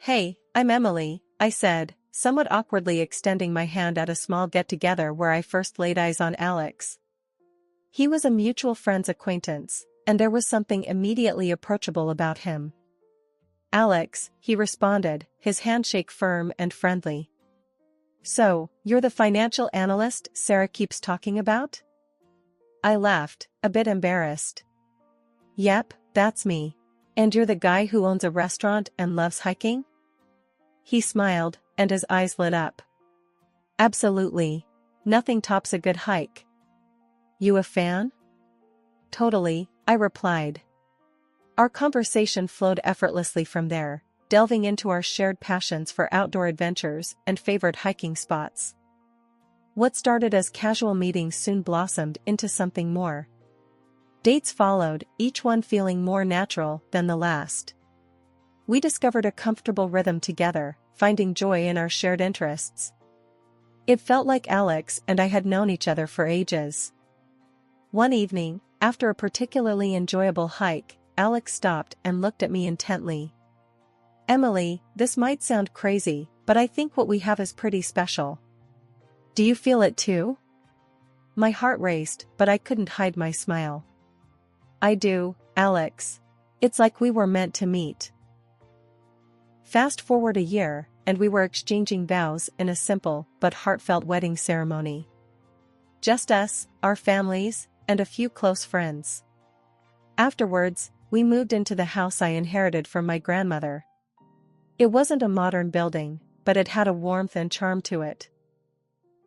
Hey, I'm Emily, I said, somewhat awkwardly extending my hand at a small get-together where I first laid eyes on Alex. He was a mutual friend's acquaintance, and there was something immediately approachable about him. Alex, he responded, his handshake firm and friendly. So, you're the financial analyst Sarah keeps talking about? I laughed, a bit embarrassed. Yep, that's me. And you're the guy who owns a restaurant and loves hiking? He smiled, and his eyes lit up. Absolutely. Nothing tops a good hike. You a fan? Totally, I replied. Our conversation flowed effortlessly from there, delving into our shared passions for outdoor adventures and favorite hiking spots. What started as casual meetings soon blossomed into something more. Dates followed, each one feeling more natural than the last. We discovered a comfortable rhythm together, finding joy in our shared interests. It felt like Alex and I had known each other for ages. One evening, after a particularly enjoyable hike, Alex stopped and looked at me intently. Emily, this might sound crazy, but I think what we have is pretty special. Do you feel it too? My heart raced, but I couldn't hide my smile. I do, Alex. It's like we were meant to meet. Fast forward a year, and we were exchanging vows in a simple but heartfelt wedding ceremony. Just us, our families, and a few close friends. Afterwards, we moved into the house I inherited from my grandmother. It wasn't a modern building, but it had a warmth and charm to it.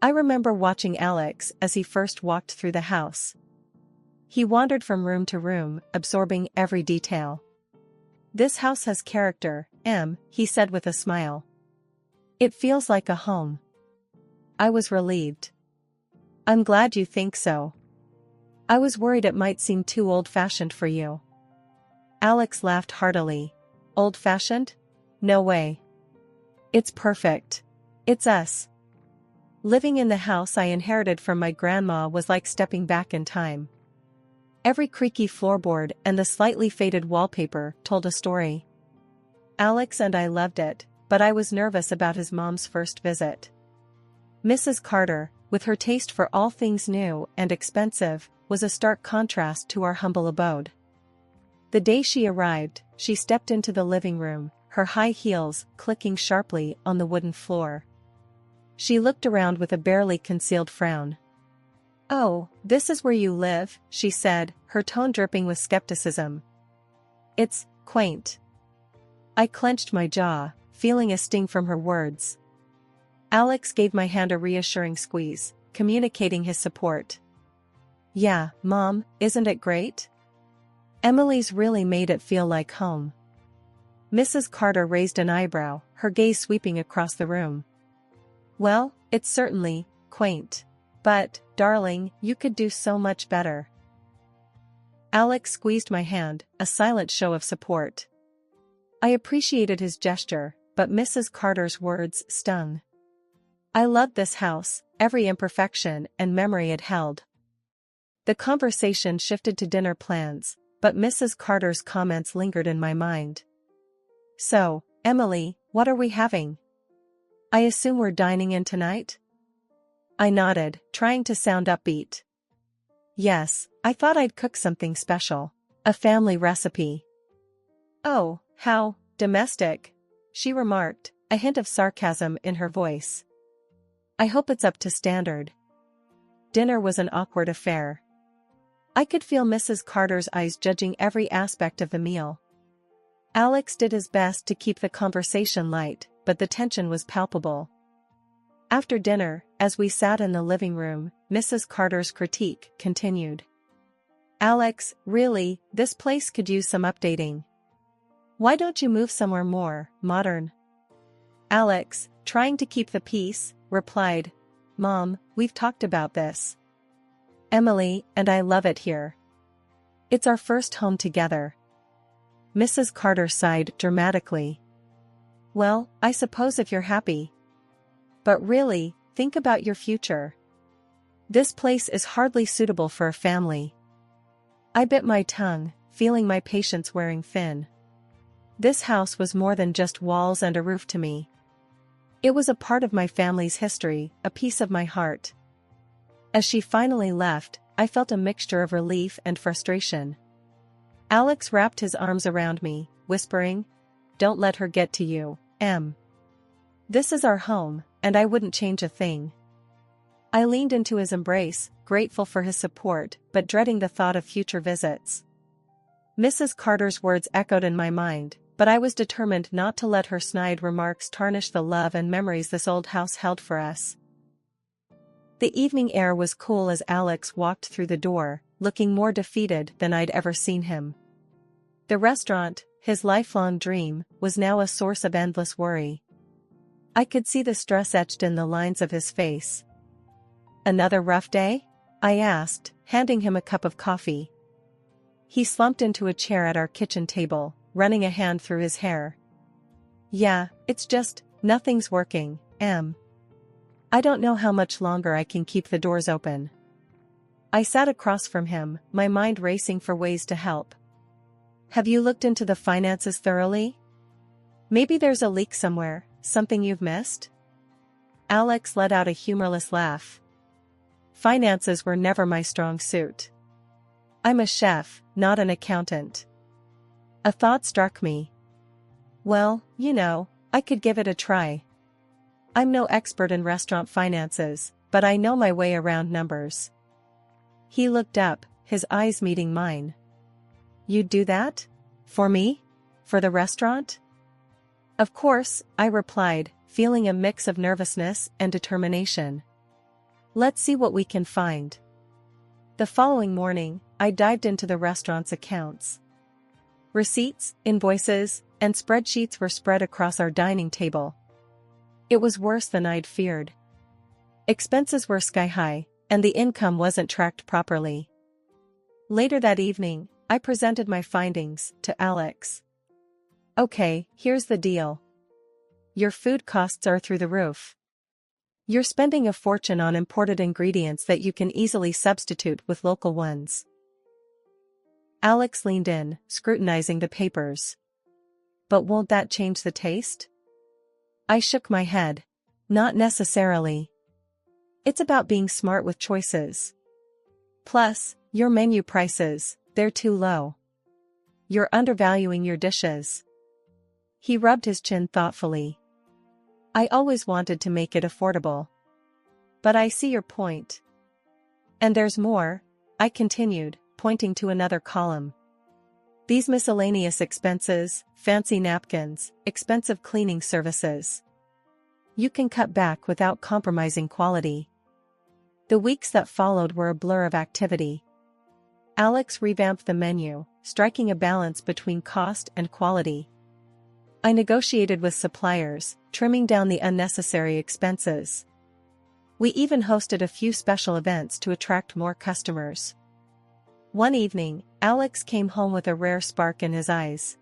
I remember watching Alex as he first walked through the house. He wandered from room to room, absorbing every detail. This house has character, Em, he said with a smile. It feels like a home. I was relieved. I'm glad you think so. I was worried it might seem too old-fashioned for you. Alex laughed heartily. Old-fashioned? No way. It's perfect. It's us. Living in the house I inherited from my grandma was like stepping back in time. Every creaky floorboard and the slightly faded wallpaper told a story. Alex and I loved it, but I was nervous about his mom's first visit. Mrs. Carter, with her taste for all things new and expensive, was a stark contrast to our humble abode. The day she arrived, she stepped into the living room, her high heels clicking sharply on the wooden floor. She looked around with a barely concealed frown. "Oh, this is where you live," she said, her tone dripping with skepticism. "It's quaint." I clenched my jaw, feeling a sting from her words. Alex gave my hand a reassuring squeeze, communicating his support. "Yeah, Mom, isn't it great? Emily's really made it feel like home." Mrs. Carter raised an eyebrow, her gaze sweeping across the room. "Well, it's certainly quaint. But, darling, you could do so much better." Alex squeezed my hand, a silent show of support. I appreciated his gesture, but Mrs. Carter's words stung. I loved this house, every imperfection and memory it held. The conversation shifted to dinner plans, but Mrs. Carter's comments lingered in my mind. "So, Emily, what are we having? I assume we're dining in tonight?" I nodded, trying to sound upbeat. "Yes, I thought I'd cook something special. A family recipe." "Oh, how domestic," she remarked, a hint of sarcasm in her voice. "I hope it's up to standard." Dinner was an awkward affair. I could feel Mrs. Carter's eyes judging every aspect of the meal. Alex did his best to keep the conversation light, but the tension was palpable. After dinner, as we sat in the living room, Mrs. Carter's critique continued. "Alex, really, this place could use some updating. Why don't you move somewhere more modern?" Alex, trying to keep the peace, replied, "Mom, we've talked about this. Emily and I love it here. It's our first home together." Mrs. Carter sighed dramatically. "Well, I suppose if you're happy. But really, think about your future. This place is hardly suitable for a family." I bit my tongue, feeling my patience wearing thin. This house was more than just walls and a roof to me. It was a part of my family's history, a piece of my heart. As she finally left, I felt a mixture of relief and frustration. Alex wrapped his arms around me, whispering, "Don't let her get to you, Em. This is our home, and I wouldn't change a thing." I leaned into his embrace, grateful for his support, but dreading the thought of future visits. Mrs. Carter's words echoed in my mind, but I was determined not to let her snide remarks tarnish the love and memories this old house held for us. The evening air was cool as Alex walked through the door, looking more defeated than I'd ever seen him. The restaurant, his lifelong dream, was now a source of endless worry. I could see the stress etched in the lines of his face. "Another rough day?" I asked, handing him a cup of coffee. He slumped into a chair at our kitchen table, running a hand through his hair. "Yeah, it's just, nothing's working, Em. I don't know how much longer I can keep the doors open." I sat across from him, my mind racing for ways to help. "Have you looked into the finances thoroughly? Maybe there's a leak somewhere, something you've missed?" Alex let out a humorless laugh. Finances were never my strong suit. I'm a chef, not an accountant. A thought struck me. "Well, I could give it a try. I'm no expert in restaurant finances, but I know my way around numbers." He looked up, his eyes meeting mine. "You'd do that? For me? For the restaurant?" "Of course," I replied, feeling a mix of nervousness and determination. "Let's see what we can find." The following morning, I dived into the restaurant's accounts. Receipts, invoices, and spreadsheets were spread across our dining table. It was worse than I'd feared. Expenses were sky-high, and the income wasn't tracked properly. Later that evening, I presented my findings to Alex. "Okay, here's the deal. Your food costs are through the roof. You're spending a fortune on imported ingredients that you can easily substitute with local ones." Alex leaned in, scrutinizing the papers. "But won't that change the taste?" I shook my head. "Not necessarily. It's about being smart with choices. Plus, your menu prices, they're too low. You're undervaluing your dishes." He rubbed his chin thoughtfully. "I always wanted to make it affordable. But I see your point. And there's more," I continued, pointing to another column. "These miscellaneous expenses, fancy napkins, expensive cleaning services. You can cut back without compromising quality." The weeks that followed were a blur of activity. Alex revamped the menu, striking a balance between cost and quality. I negotiated with suppliers, trimming down the unnecessary expenses. We even hosted a few special events to attract more customers. One evening, Alex came home with a rare spark in his eyes.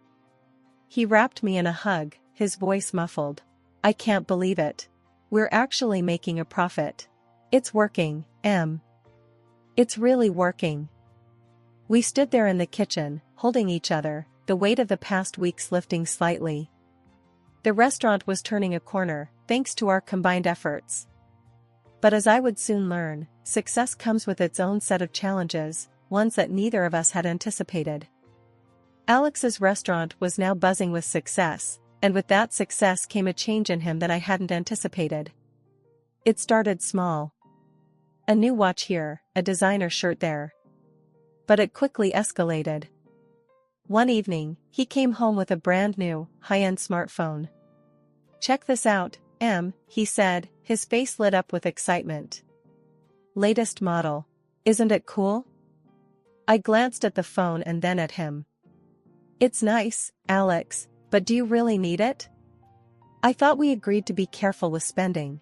He wrapped me in a hug, his voice muffled. "I can't believe it. We're actually making a profit. It's working, Em. It's really working." We stood there in the kitchen, holding each other, the weight of the past weeks lifting slightly. The restaurant was turning a corner, thanks to our combined efforts. But as I would soon learn, success comes with its own set of challenges, ones that neither of us had anticipated. Alex's restaurant was now buzzing with success, and with that success came a change in him that I hadn't anticipated. It started small. A new watch here, a designer shirt there. But it quickly escalated. One evening, he came home with a brand new, high-end smartphone. "Check this out, Em," he said, his face lit up with excitement. "Latest model. Isn't it cool?" I glanced at the phone and then at him. "It's nice, Alex, but do you really need it? I thought we agreed to be careful with spending."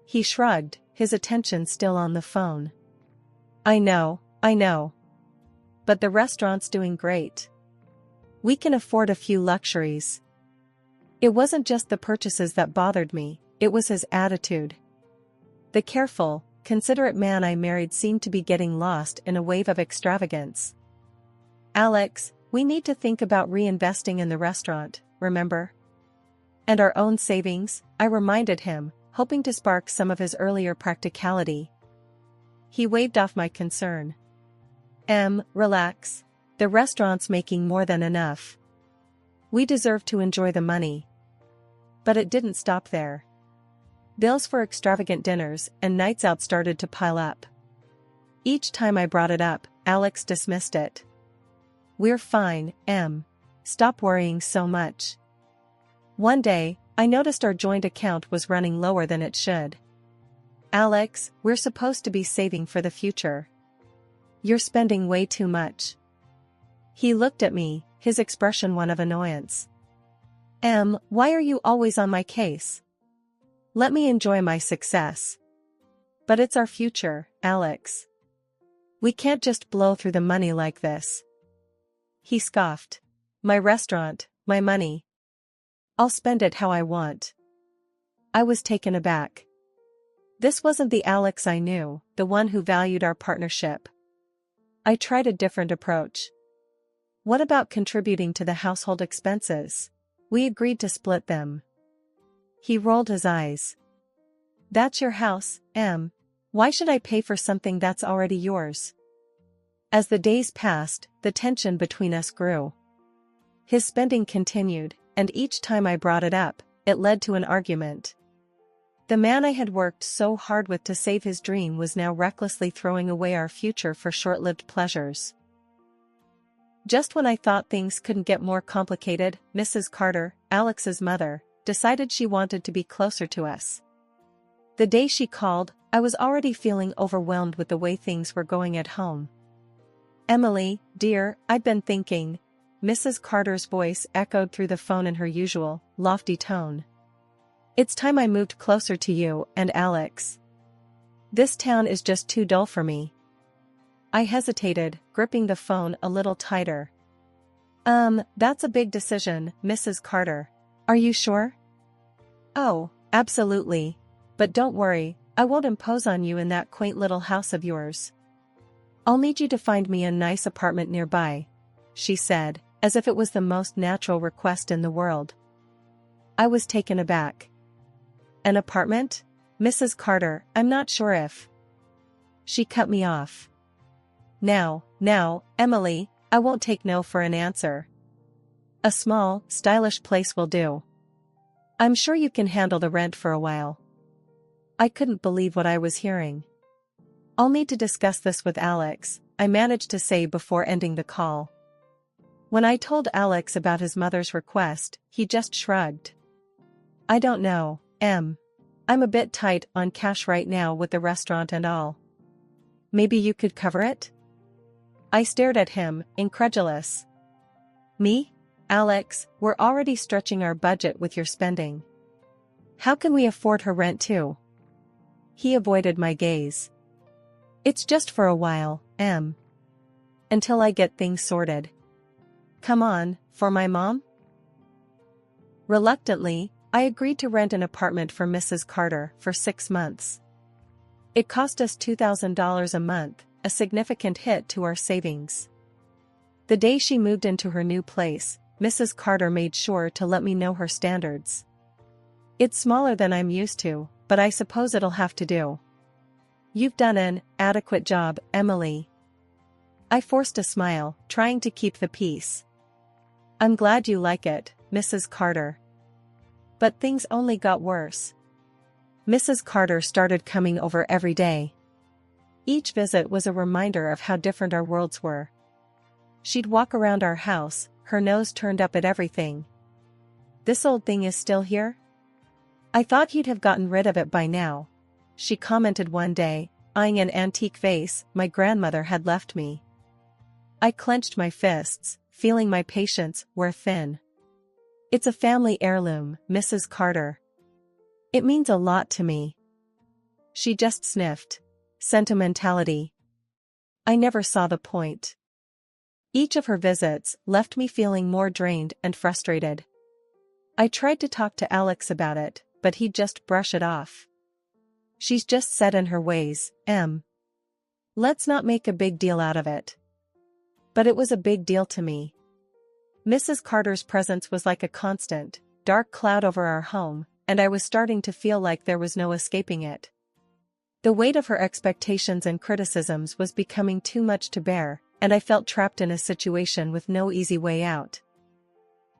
He shrugged, his attention still on the phone. I know. But the restaurant's doing great. We can afford a few luxuries." It wasn't just the purchases that bothered me, it was his attitude. The careful, considerate man I married seemed to be getting lost in a wave of extravagance. "Alex, We need to think about reinvesting in the restaurant, remember? And our own savings, I reminded him, hoping to spark some of his earlier practicality. He waved off my concern. Relax. The restaurant's making more than enough. We deserve to enjoy the money. But it didn't stop there. Bills for extravagant dinners and nights out started to pile up. Each time I brought it up, Alex dismissed it. We're fine, Stop worrying so much. One day, I noticed our joint account was running lower than it should. Alex, we're supposed to be saving for the future. You're spending way too much. He looked at me, his expression one of annoyance. Why are you always on my case? Let me enjoy my success. But it's our future, Alex. We can't just blow through the money like this. He scoffed. My restaurant, my money. I'll spend it how I want. I was taken aback. This wasn't the Alex I knew, the one who valued our partnership. I tried a different approach. What about contributing to the household expenses? We agreed to split them. He rolled his eyes. That's your house, Why should I pay for something that's already yours? As the days passed, the tension between us grew. His spending continued, and each time I brought it up, it led to an argument. The man I had worked so hard with to save his dream was now recklessly throwing away our future for short-lived pleasures. Just when I thought things couldn't get more complicated, Mrs. Carter, Alex's mother, decided she wanted to be closer to us. The day she called, I was already feeling overwhelmed with the way things were going at home. Emily, dear, I'd been thinking. Mrs. Carter's voice echoed through the phone in her usual, lofty tone. It's time I moved closer to you and Alex. This town is just too dull for me. I hesitated, gripping the phone a little tighter. That's a big decision, Mrs. Carter. Are you sure? Oh, absolutely. But don't worry, I won't impose on you in that quaint little house of yours. I'll need you to find me a nice apartment nearby, she said, as if it was the most natural request in the world. I was taken aback. An apartment? Mrs. Carter, I'm not sure if. She cut me off. Now, Emily, I won't take no for an answer. A small, stylish place will do. I'm sure you can handle the rent for a while. I couldn't believe what I was hearing. I'll need to discuss this with Alex, I managed to say before ending the call. When I told Alex about his mother's request, he just shrugged. I don't know, I'm a bit tight on cash right now with the restaurant and all. Maybe you could cover it? I stared at him, incredulous. Me? Alex, we're already stretching our budget with your spending. How can we afford her rent too? He avoided my gaze. It's just for a while, until I get things sorted. Come on, for my mom? Reluctantly, I agreed to rent an apartment for Mrs. Carter for 6 months. It cost us $2,000 a month, a significant hit to our savings. The day she moved into her new place, Mrs. Carter made sure to let me know her standards. It's smaller than I'm used to, but I suppose it'll have to do. You've done an adequate job, Emily. I forced a smile, trying to keep the peace. I'm glad you like it, Mrs. Carter. But things only got worse. Mrs. Carter started coming over every day. Each visit was a reminder of how different our worlds were. She'd walk around our house, her nose turned up at everything. This old thing is still here? I thought you'd have gotten rid of it by now, she commented one day, eyeing an antique vase my grandmother had left me. I clenched my fists, feeling my patience wear thin. It's a family heirloom, Mrs. Carter. It means a lot to me. She just sniffed. Sentimentality. I never saw the point. Each of her visits left me feeling more drained and frustrated. I tried to talk to Alex about it, but he'd just brush it off. She's just set in her ways, Let's not make a big deal out of it. But it was a big deal to me. Mrs. Carter's presence was like a constant, dark cloud over our home, and I was starting to feel like there was no escaping it. The weight of her expectations and criticisms was becoming too much to bear, and I felt trapped in a situation with no easy way out.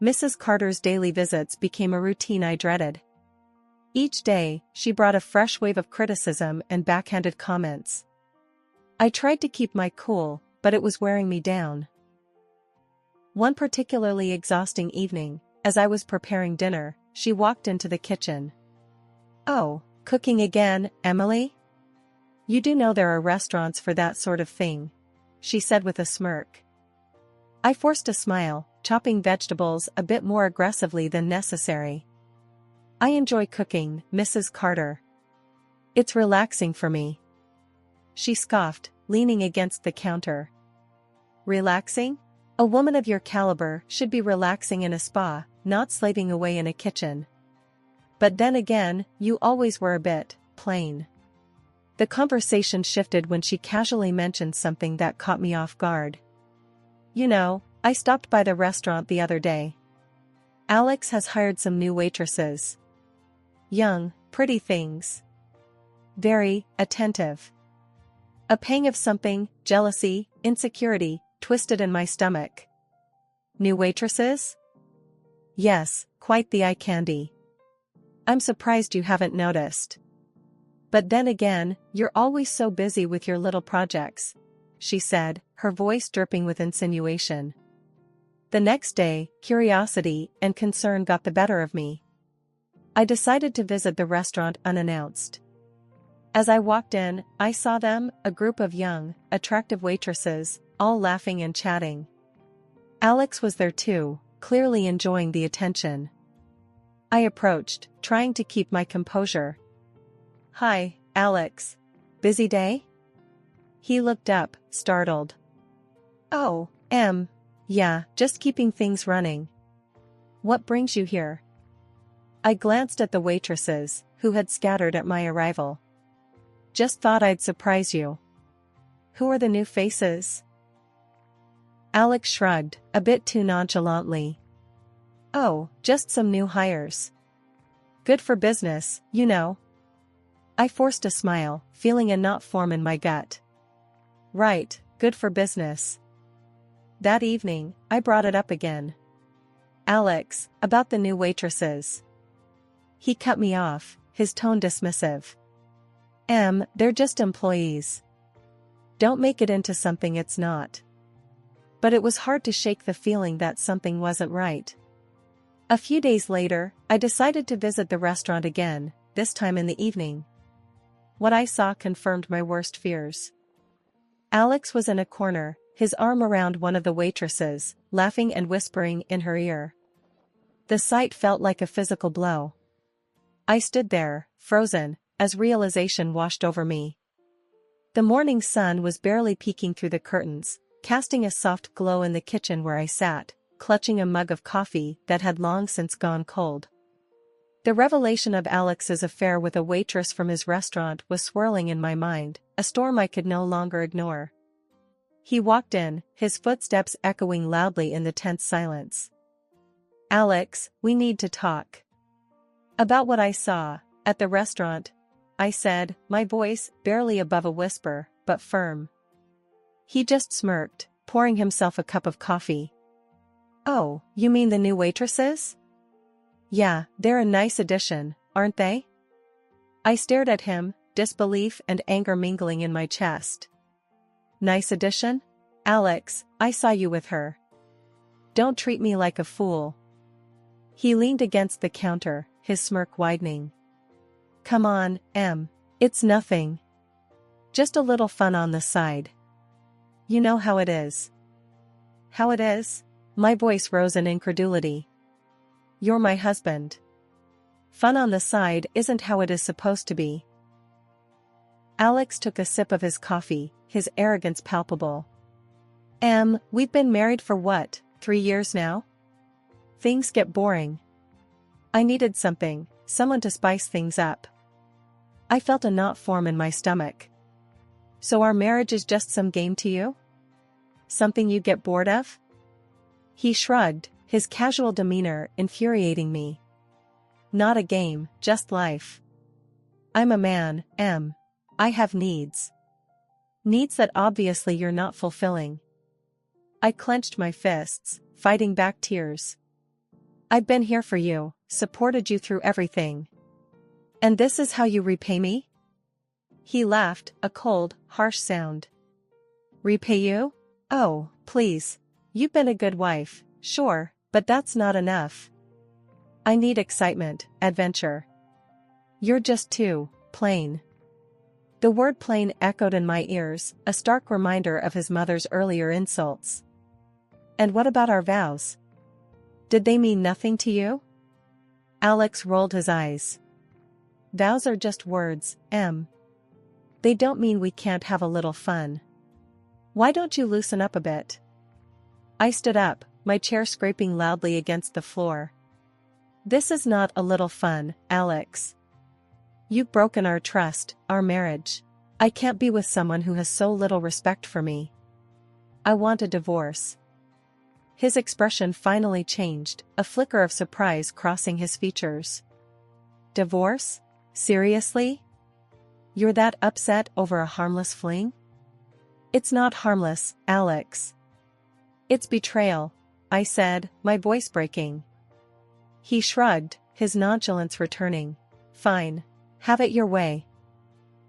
Mrs. Carter's daily visits became a routine I dreaded. Each day, she brought a fresh wave of criticism and backhanded comments. I tried to keep my cool, but it was wearing me down. One particularly exhausting evening, as I was preparing dinner, she walked into the kitchen. "Oh, cooking again, Emily? You do know there are restaurants for that sort of thing," she said with a smirk. I forced a smile, chopping vegetables a bit more aggressively than necessary. "I enjoy cooking, Mrs. Carter. It's relaxing for me," she scoffed, leaning against the counter. "Relaxing? A woman of your caliber should be relaxing in a spa, not slaving away in a kitchen. But then again, you always were a bit plain." The conversation shifted when she casually mentioned something that caught me off guard. "You know, I stopped by the restaurant the other day. Alex has hired some new waitresses. Young, pretty things. Very attentive." A pang of something, jealousy, insecurity, twisted in my stomach. "New waitresses?" "Yes, quite the eye candy. I'm surprised you haven't noticed. But then again, you're always so busy with your little projects," she said, her voice dripping with insinuation. The next day, curiosity and concern got the better of me. I decided to visit the restaurant unannounced. As I walked in, I saw them, a group of young, attractive waitresses, all laughing and chatting. Alex was there too, clearly enjoying the attention. I approached, trying to keep my composure. "Hi, Alex. Busy day?" He looked up, startled. "Oh, yeah, just keeping things running. What brings you here?" I glanced at the waitresses, who had scattered at my arrival. "Just thought I'd surprise you." "Who are the new faces?" Alex shrugged, a bit too nonchalantly. "Oh, just some new hires. Good for business, you know." I forced a smile, feeling a knot form in my gut. "Right, good for business." That evening, I brought it up again. "Alex, about the new waitresses." He cut me off, his tone dismissive. They're just employees. Don't make it into something it's not." But it was hard to shake the feeling that something wasn't right. A few days later, I decided to visit the restaurant again, this time in the evening. What I saw confirmed my worst fears. Alex was in a corner, his arm around one of the waitresses, laughing and whispering in her ear. The sight felt like a physical blow. I stood there, frozen, as realization washed over me. The morning sun was barely peeking through the curtains, casting a soft glow in the kitchen where I sat, clutching a mug of coffee that had long since gone cold. The revelation of Alex's affair with a waitress from his restaurant was swirling in my mind, a storm I could no longer ignore. He walked in, his footsteps echoing loudly in the tense silence. "Alex, we need to talk." "About what I saw at the restaurant," I said, my voice barely above a whisper, but firm. He just smirked, pouring himself a cup of coffee. "Oh, you mean the new waitresses?" "Yeah, they're a nice addition, aren't they?" I stared at him, disbelief and anger mingling in my chest. "Nice addition? Alex, I saw you with her. Don't treat me like a fool." He leaned against the counter, his smirk widening. "Come on, it's nothing. Just a little fun on the side. You know how it is." "How it is?" My voice rose in incredulity. "You're my husband. Fun on the side isn't how it is supposed to be." Alex took a sip of his coffee, his arrogance palpable. We've been married for what, 3 years now? Things get boring. I needed someone to spice things up." I felt a knot form in my stomach. "So our marriage is just some game to you? Something you get bored of?" He shrugged, his casual demeanor infuriating me. Not a game, just life. I'm a man, Em. I have needs. Needs that obviously you're not fulfilling. I clenched my fists, fighting back tears. I've been here for you, supported you through everything. And this is how you repay me? He laughed, a cold, harsh sound. Repay you? Oh, please. You've been a good wife, sure, but that's not enough. I need excitement, adventure. You're just too plain. The word plain echoed in my ears, a stark reminder of his mother's earlier insults. And what about our vows? Did they mean nothing to you? Alex rolled his eyes. Vows are just words, Em. They don't mean we can't have a little fun. Why don't you loosen up a bit? I stood up, my chair scraping loudly against the floor. This is not a little fun, Alex. You've broken our trust, our marriage. I can't be with someone who has so little respect for me. I want a divorce. His expression finally changed, a flicker of surprise crossing his features. Divorce? Seriously? You're that upset over a harmless fling? It's not harmless, Alex. It's betrayal, I said, my voice breaking. He shrugged, his nonchalance returning. Fine. Have it your way.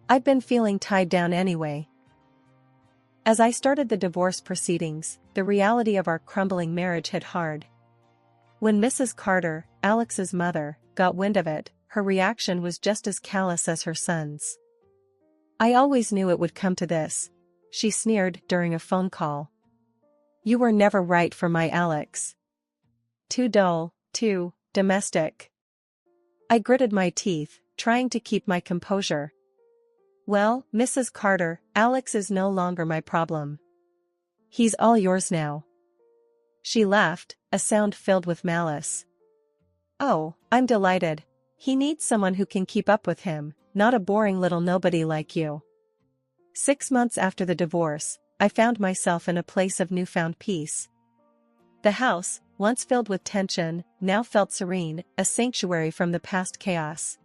I've been feeling tied down anyway. As I started the divorce proceedings, the reality of our crumbling marriage hit hard. When Mrs. Carter, Alex's mother, got wind of it, her reaction was just as callous as her son's. I always knew it would come to this, she sneered during a phone call. You were never right for my Alex. Too dull, too domestic. I gritted my teeth, trying to keep my composure. Well, Mrs. Carter, Alex is no longer my problem. He's all yours now. She laughed, a sound filled with malice. Oh, I'm delighted. He needs someone who can keep up with him, not a boring little nobody like you. 6 months after the divorce, I found myself in a place of newfound peace. The house, once filled with tension, now felt serene, a sanctuary from the past chaos.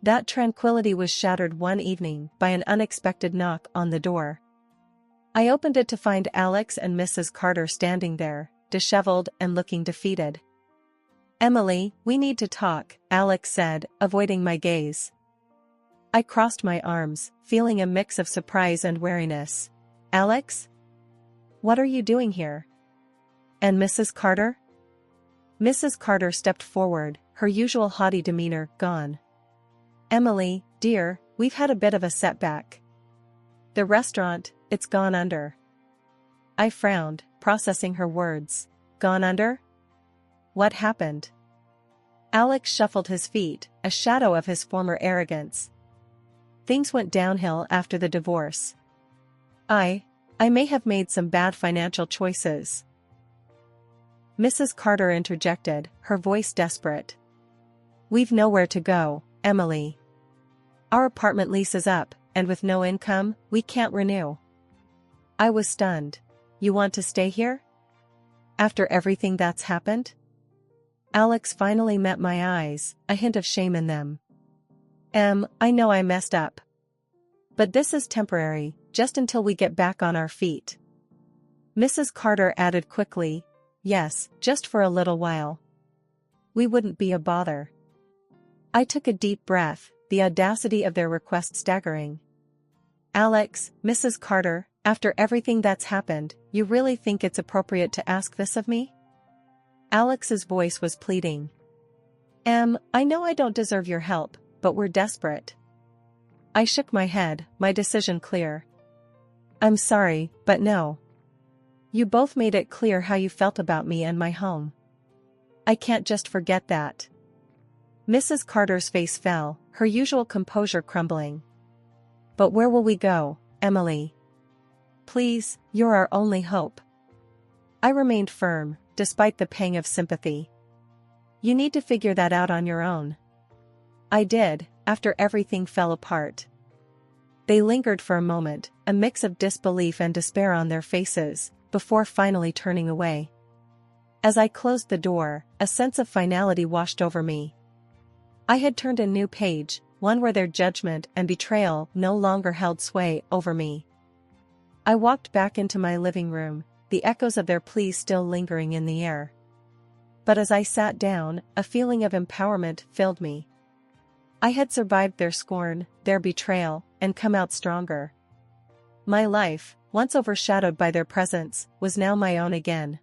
That tranquility was shattered one evening by an unexpected knock on the door. I opened it to find Alex and Mrs. Carter standing there, disheveled and looking defeated. Emily, we need to talk, Alex said, avoiding my gaze. I crossed my arms, feeling a mix of surprise and wariness. Alex? What are you doing here? And Mrs. Carter? Mrs. Carter stepped forward, her usual haughty demeanor gone. Emily, dear, we've had a bit of a setback. The restaurant, it's gone under. I frowned, processing her words. Gone under? What happened? Alex shuffled his feet, a shadow of his former arrogance. Things went downhill after the divorce. I may have made some bad financial choices. Mrs. Carter interjected, her voice desperate. We've nowhere to go, Emily. Our apartment lease is up, and with no income, we can't renew. I was stunned. You want to stay here? After everything that's happened? Alex finally met my eyes, a hint of shame in them. I know I messed up. But this is temporary, just until we get back on our feet. Mrs. Carter added quickly, yes, just for a little while. We wouldn't be a bother. I took a deep breath, the audacity of their request staggering. Alex, Mrs. Carter, after everything that's happened, you really think it's appropriate to ask this of me? Alex's voice was pleading. I know I don't deserve your help, but we're desperate. I shook my head, my decision clear. I'm sorry, but no. You both made it clear how you felt about me and my home. I can't just forget that. Mrs. Carter's face fell, her usual composure crumbling. But where will we go, Emily? Please, you're our only hope. I remained firm, despite the pang of sympathy. You need to figure that out on your own. I did, after everything fell apart. They lingered for a moment, a mix of disbelief and despair on their faces, before finally turning away. As I closed the door, a sense of finality washed over me. I had turned a new page, one where their judgment and betrayal no longer held sway over me. I walked back into my living room, the echoes of their pleas still lingering in the air. But as I sat down, a feeling of empowerment filled me. I had survived their scorn, their betrayal, and come out stronger. My life, once overshadowed by their presence, was now my own again.